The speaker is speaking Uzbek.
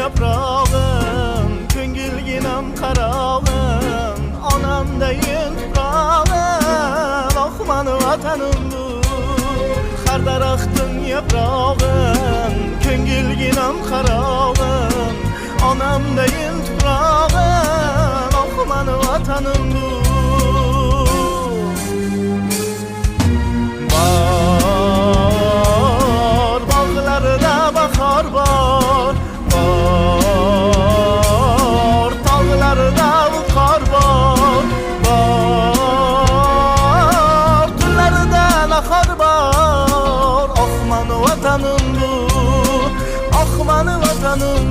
yaprağım, ko'ngilginam qarog'im, onamdayin tuprog'im, oh mani vatanim bu. Har daraxtim yaprog'im, ko'ngilginam qarog'im, onamdayin tuprog'im, oh mani vatanim bu. Bahar bor, bor, tog'larda qor bor, bor, tunlarda nahor bor. Oh mani vatanim bu, oh mani vatanim